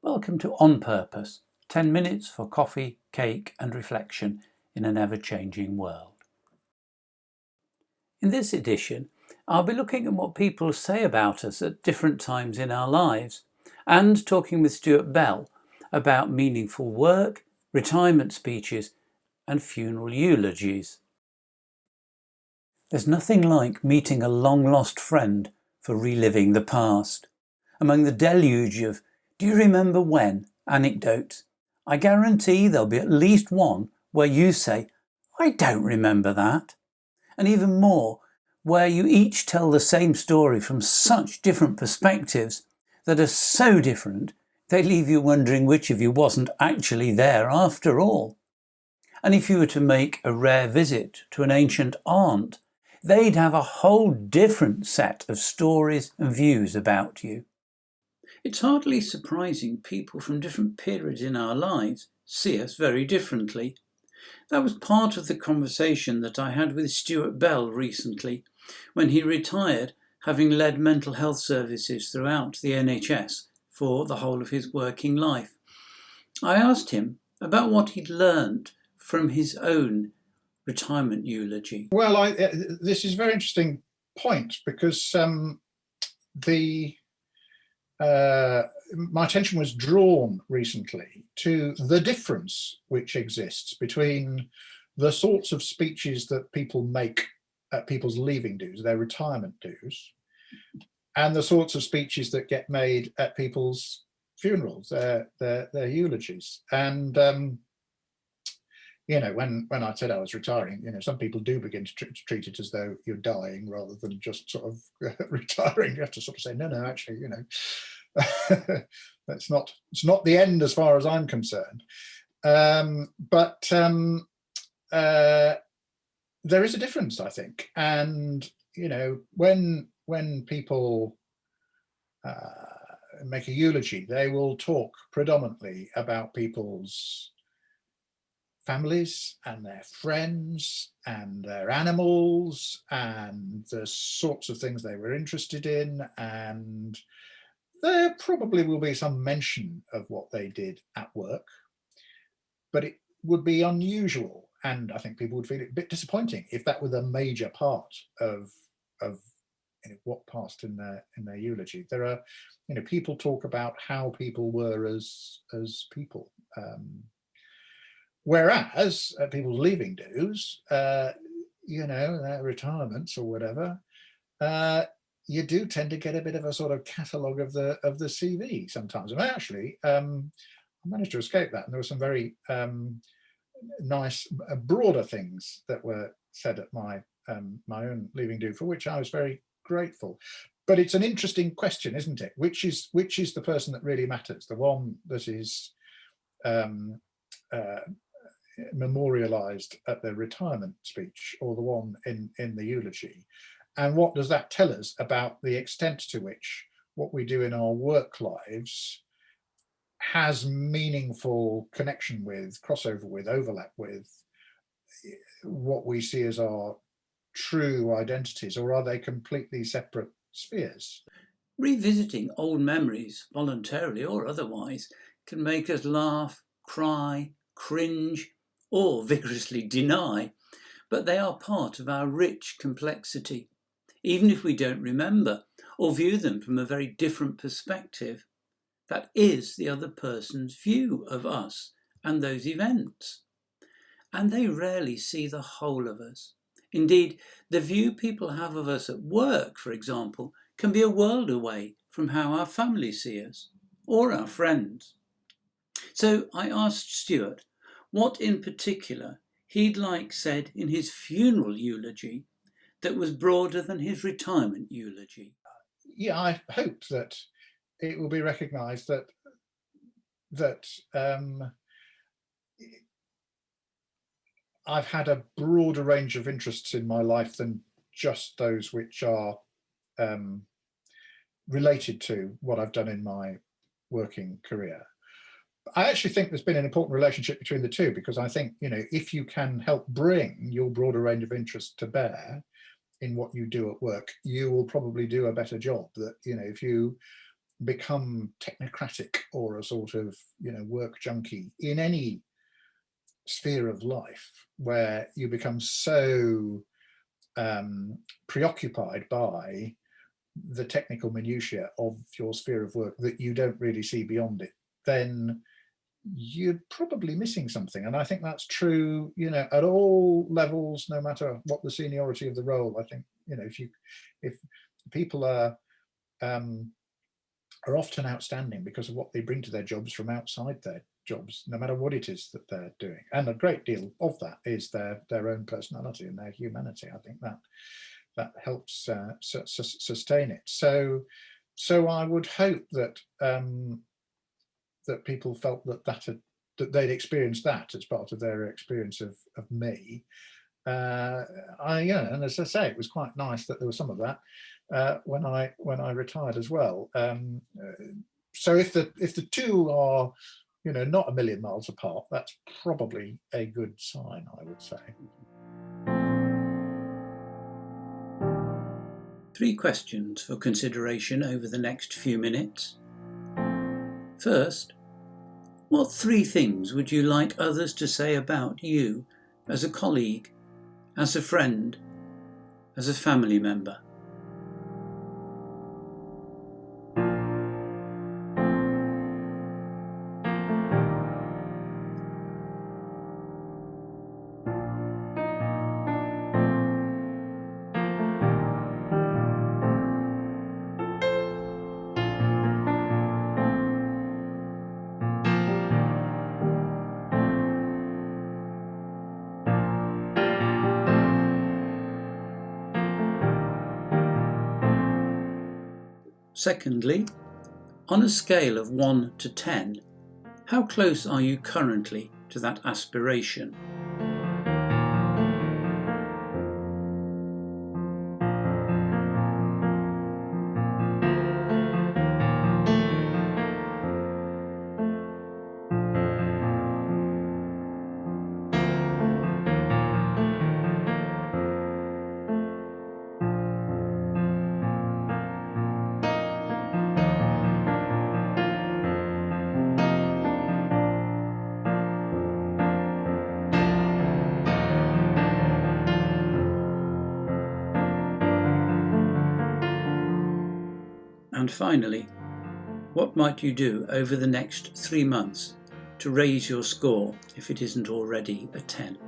Welcome to On Purpose, 10 minutes for coffee, cake and reflection in an ever-changing world. In this edition, I'll be looking at what people say about us at different times in our lives and talking with Stuart Bell about meaningful work, retirement speeches and funeral eulogies. There's nothing like meeting a long-lost friend for reliving the past. Among the deluge of "do you remember when" anecdotes, I guarantee there'll be at least one where you say, "I don't remember that." And even more, where you each tell the same story from such different perspectives that are so different they leave you wondering which of you wasn't actually there after all. And if you were to make a rare visit to an ancient aunt, they'd have a whole different set of stories and views about you. It's hardly surprising people from different periods in our lives see us very differently. That was part of the conversation that I had with Stuart Bell recently, when he retired, having led mental health services throughout the NHS for the whole of his working life. I asked him about what he'd learned from his own retirement eulogy. Well, this is a very interesting point because the my attention was drawn recently to the difference which exists between the sorts of speeches that people make at people's leaving dues, their retirement dues, and the sorts of speeches that get made at people's funerals, their eulogies. And when I said I was retiring, some people do begin to treat it as though you're dying rather than just sort of retiring. You have to sort of say, no, actually, it's not the end as far as I'm concerned. But there is a difference, I think. And, when people make a eulogy, they will talk predominantly about people's families and their friends and their animals and the sorts of things they were interested in, and there probably will be some mention of what they did at work, but it would be unusual, and I think people would feel it a bit disappointing if that were the major part of what passed in their eulogy. There are, people talk about how people were as people. Whereas at people's leaving dues, their retirements or whatever, you do tend to get a bit of a sort of catalogue of the CV sometimes. And actually, I managed to escape that, and there were some very nice, broader things that were said at my own leaving do, for which I was very grateful. But it's an interesting question, isn't it? Which is the person that really matters? The one that is memorialized at the retirement speech, or the one in the eulogy? And what does that tell us about the extent to which what we do in our work lives has meaningful connection with, crossover with, overlap with what we see as our true identities, or are they completely separate spheres? Revisiting old memories, voluntarily or otherwise, can make us laugh, cry, cringe, or vigorously deny, but they are part of our rich complexity, even if we don't remember or view them from a very different perspective. That is the other person's view of us and those events. And they rarely see the whole of us. Indeed, the view people have of us at work, for example, can be a world away from how our family see us, or our friends. So I asked Stuart what in particular he'd like said in his funeral eulogy that was broader than his retirement eulogy. Yeah, I hope that it will be recognised that I've had a broader range of interests in my life than just those which are related to what I've done in my working career. I actually think there's been an important relationship between the two, because I think, if you can help bring your broader range of interests to bear in what you do at work, you will probably do a better job. That, if you become technocratic or a sort of, work junkie in any sphere of life, where you become so preoccupied by the technical minutiae of your sphere of work that you don't really see beyond it, then you're probably missing something. And I think that's true, at all levels, no matter what the seniority of the role. I think, if people are often outstanding because of what they bring to their jobs from outside their jobs, no matter what it is that they're doing. And a great deal of that is their own personality and their humanity. I think that helps sustain it. So I would hope that that people felt that they'd experienced that as part of their experience of me. And as I say, it was quite nice that there was some of that when I retired as well. So if the two are, not a million miles apart, that's probably a good sign, I would say. 3 questions for consideration over the next few minutes. First, what 3 things would you like others to say about you as a colleague, as a friend, as a family member? Secondly, on a scale of 1 to 10, how close are you currently to that aspiration? And finally, what might you do over the next 3 months to raise your score if it isn't already a 10?